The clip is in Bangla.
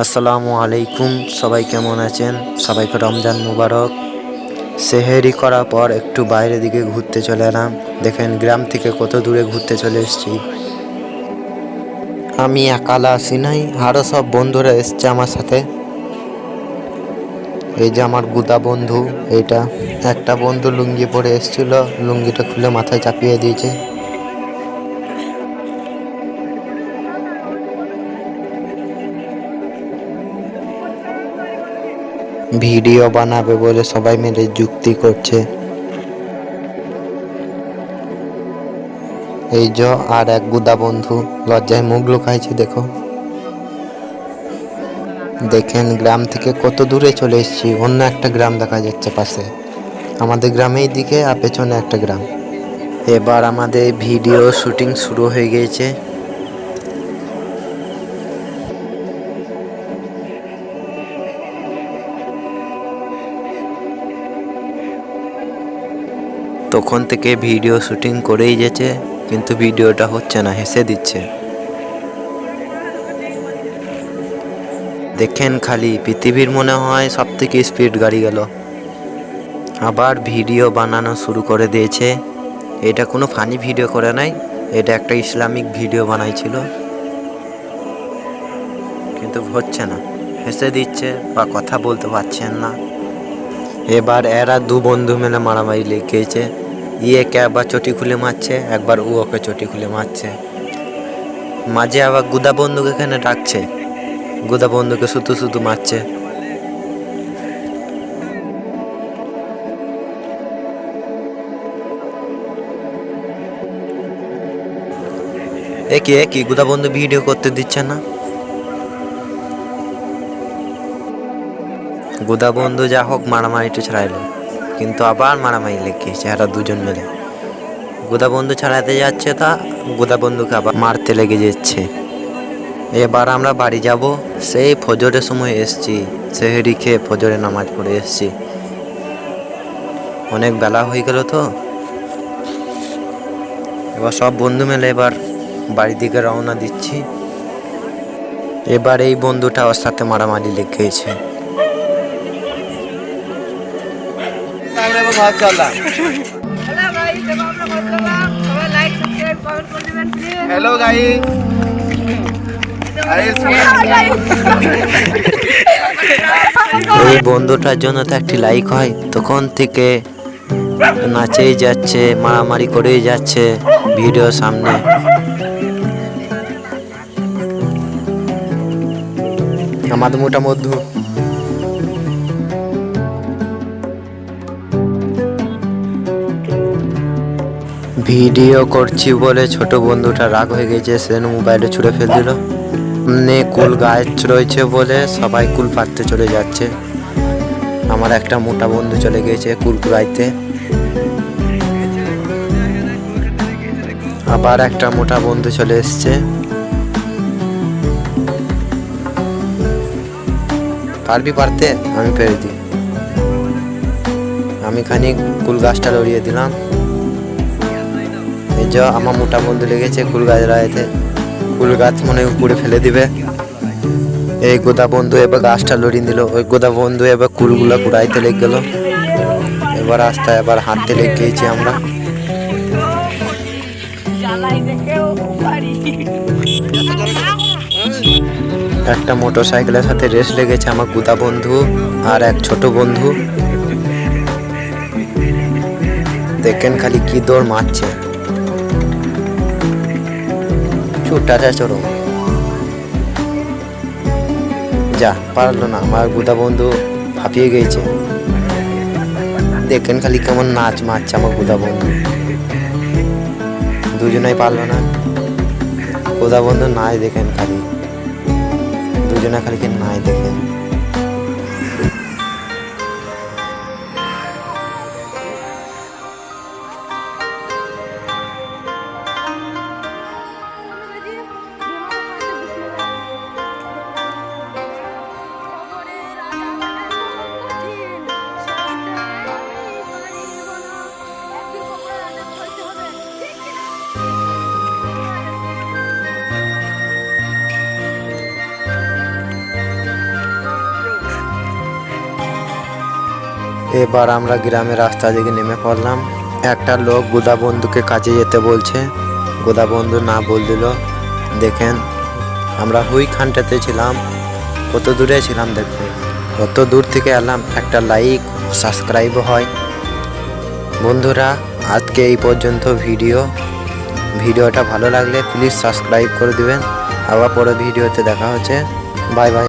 আসসালামু আলাইকুম। সবাই কেমন আছেন? সবাইকে রমজান মুবারক। সেহেরি করার পর একটু বাইরের দিকে ঘুরতে চলে এলাম। দেখেন গ্রাম থেকে কত দূরে ঘুরতে চলে এসেছি। আমি একালা আসি নাই, আরও সব বন্ধুরা এসছে আমার সাথে। এই যে আমার গুদা বন্ধু, এইটা একটা বন্ধু লুঙ্গি পরে এসেছিল, লুঙ্গিটা খুলে মাথায় চাপিয়ে দিয়েছে। ভিডিও বানাবে বলে সবাই মিলে যুক্তি করছে। এই যে আর এক গুদা বন্ধু লজ্জায় মুখ লুকাইছে। দেখো, দেখেন গ্রাম থেকে কত দূরে চলে এসেছি। অন্য একটা গ্রাম দেখা যাচ্ছে পাশে, আমাদের গ্রামের দিকে আর পেছনে একটা গ্রাম। এবার আমাদের ভিডিও শুটিং শুরু হয়ে গিয়েছে। তখন থেকে ভিডিও শুটিং করেই যেছে, কিন্তু ভিডিওটা হচ্ছে না, হেসে দিচ্ছে। দেখেন খালি পৃথিবীর মনে হয় সব থেকে স্পিড গাড়ি গেল। আবার ভিডিও বানানো শুরু করে দিয়েছে। এটা কোনো ফানি ভিডিও করে নাই, এটা একটা ইসলামিক ভিডিও বানাইছিল, কিন্তু হচ্ছে না, হেসে দিচ্ছে বা কথা বলতে পারছেন না। এবার এরা দু বন্ধু মিলে মারামারি লেগেছে। একে একবার চটি খুলে মারছে, একবার ও ওকে চটি খুলে মারছে। মাঝে আবার গুদা বন্ধুকে এখানে ডাকছে, গুদা বন্ধুকে শুধু শুধু মারছে। একে কি গুদা বন্ধু ভিডিও করতে দিচ্ছে না? গুদা বন্ধু যা হোক মারামারিটা ছাড়াইলো, কিন্তু আবার মারামারি লেগেছে এরা দুজন মিলে। গুদা বন্ধু ছাড়াতে যাচ্ছে, তা গুদা বন্ধুকে আবার মারতে লেগে যাচ্ছে। এবার আমরা বাড়ি যাব। সেই ফজরের সময় এসছি, সেহেরি খেয়ে ফজরে নামাজ পড়ে এসছি। অনেক বেলা হয়ে গেল তো। এবার সব বন্ধু মিলে এবার বাড়ির দিকে রওনা দিচ্ছি। এবার এই বন্ধুটা ওর সাথে মারামারি লেগেছে। Hello guys. এই বন্ধুটার জন্য তো একটি লাইক হয়। তখন থেকে নাচেই যাচ্ছে, মারামারি করেই যাচ্ছে ভিডিওর সামনে। আমাদের মোটা বন্ধু ভিডিও করছি বলে ছোট বন্ধুটা রাগ হয়ে গেছে, সে মোবাইলে ছুঁড়ে ফেল দিল। সামনে কুল গাছ রয়েছে বলে সবাই কুল পাড়তে চলে যাচ্ছে। আমার একটা মোটা বন্ধু চলে গেছে কুল কুড়াইতে। আবার একটা মোটা বন্ধু চলে এসছে। পারবি পারতে? আমি পেরে দিই। আমি খানিক কুল গাছটা লড়িয়ে দিলাম। এই যে আমার মোটা বন্ধু লেগেছে কুল গাছ লাগাইতে, কুল গাছ মনে উপরে ফেলে দিবে। এই গোদা বন্ধু এবার গাছটা লড়িয়ে দিল, ওই গোদা বন্ধু এবার কুলগুলো কুড়াইতে লেগে গেল। এবার রাস্তায় এবার হাঁটতে লেগে গেছি আমরা। একটা মোটর সাইকেলের সাথে রেস লেগেছে আমার গুদা বন্ধু আর এক ছোট বন্ধু। দেখেন খালি কি দৌড় মারছে। ছুটাটা চড়ো, যা পারলো না, আমার গুদা বন্ধু হাঁপিয়ে গেছে। দেখেন খালি কেমন নাচ মারছে আমার গুদা বন্ধু। দুজনেই পারলো না। গুদা বন্ধু নাই, দেখেন খালি দুজনে খালি নাই দেখেন। এবার আমরা গ্রামের রাস্তা দিকে নেমে পড়লাম। একটা লোক গোদা বন্ধুকে কাজে যেতে বলছে, গোদা বন্ধু না বল দিল। দেখেন আমরা হুইখানটাতে ছিলাম, কত দূরে ছিলাম দেখবেন, কত দূর থেকে এলাম। একটা লাইক সাবস্ক্রাইবও হয়। বন্ধুরা আজকে এই পর্যন্ত ভিডিওটা ভালো লাগলে প্লিজ সাবস্ক্রাইব করে দিবেন। আবার পরে ভিডিওতে দেখা হচ্ছে। Bye bye.